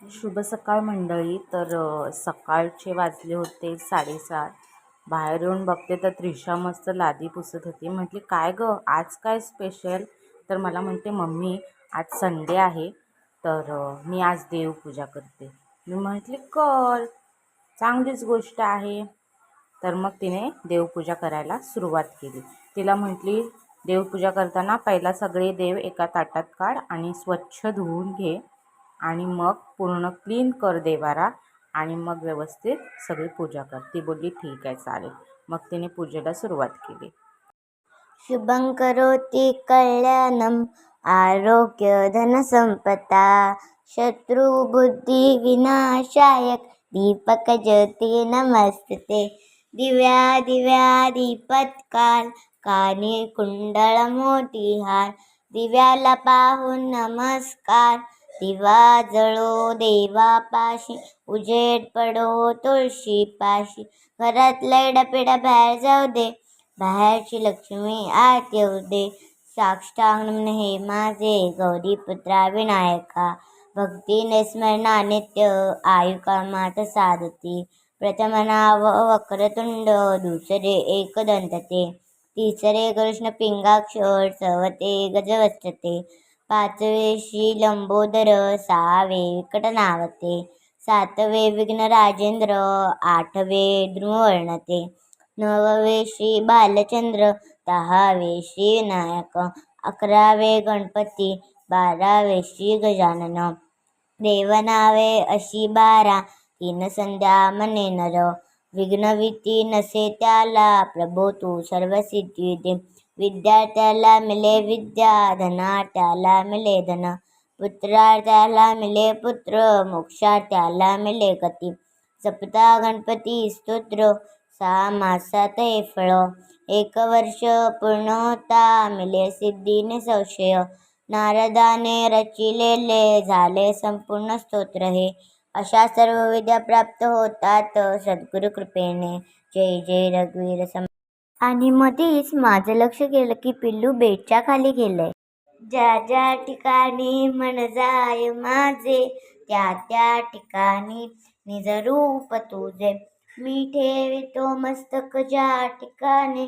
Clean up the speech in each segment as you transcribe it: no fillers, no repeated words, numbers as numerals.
शुभ सकाळ मंडळी. तर सकाळचे वाजले होते 7:30. बाहेर येऊन बघते तर त्रिशा मस्त लादी पुसत होती. म्हटली काय गं आज काय स्पेशल? तर मला म्हणते मम्मी आज संडे आहे तर मी आज देवपूजा करते. मी म्हटली कर, चांगलीच गोष्ट आहे. तर मग तिने देवपूजा करायला सुरुवात केली. तिला म्हटली देवपूजा करताना पहिला सगळे देव एका ताटात काढ आणि स्वच्छ धुवून घे आणि मग पूर्ण क्लीन कर देवारा आणि मग व्यवस्थित सगळी पूजा कर. ती बोलली ठीक आहे चालेल. मग तिने पूजेला सुरुवात केली. शुभं करोति कल्याणं आरोग्य धनसंपदा शत्रुबुद्धी विनाशाय दीपक ज्योती नमस्ते. दिव्या दिव्या दीपत्काल कानी कुंडळ मोठी हार दिव्याला पाहून नमस्कार. दिवा जळो देवापाशी उजेड पडो तुळशी पाशी घरात लैडपिड बाहेर जाऊ दे बाहेरची लक्ष्मी आत येऊ दे. साक्षांगण हे माझे गौरीपुत्रा विनायका भक्तीने स्मरणा नित्य आयुकामात साधती. प्रथम नाव वक्रतुंड दुसरे एकदंतते तिसरे कृष्ण पिंगाक्षर चौथे गजवस्त्रते पाचवे श्री लंबोदर सहावे विकटनावते सातवे विघ्न राजेंद्र आठवे द्रुमवर्णते नववे श्री बालचंद्र दहावे श्री विनायक अकरावे गणपती बारावे श्री गजानन. देवनावे अशी 12 तीन संध्या मने नर विघ्नविती नसे त्याला प्रभो तू सर्वसिद्धी दे. विद्यार्थ्याला मिले विद्या धनार्थ्याला मिले धन पुत्रार्थ्याला मिले पुत्र मोक्षार्थ्याला मिले गती. सप्ता गणपती स्तोत्र 6 मासात हे फळ 1 वर्ष पूर्ण होता मिले सिद्धीने संशय. नारदाने रचिलेले झाले संपूर्ण स्तोत्र हे. अशा सर्व विद्या प्राप्त होतात सद्गुरु कृपेने. जय जय रघुवीर सम. आणि मध्येच माझं लक्ष गेलं की पिल्लू बेडच्या खाली गेलंय. ज्या ज्या ठिकाणी मन जाय माझे त्या त्या ठिकाणी निज रूप तुझे मी ठेवितो मस्तक ज्या ठिकाणी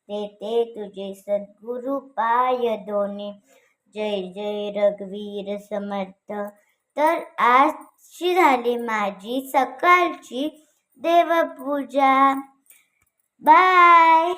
ते तुझे सद्गुरु पाय दोन्ही. जय जय रघुवीर समर्थ. तर आजची झाली माझी सकाळची देवपूजा. बाय.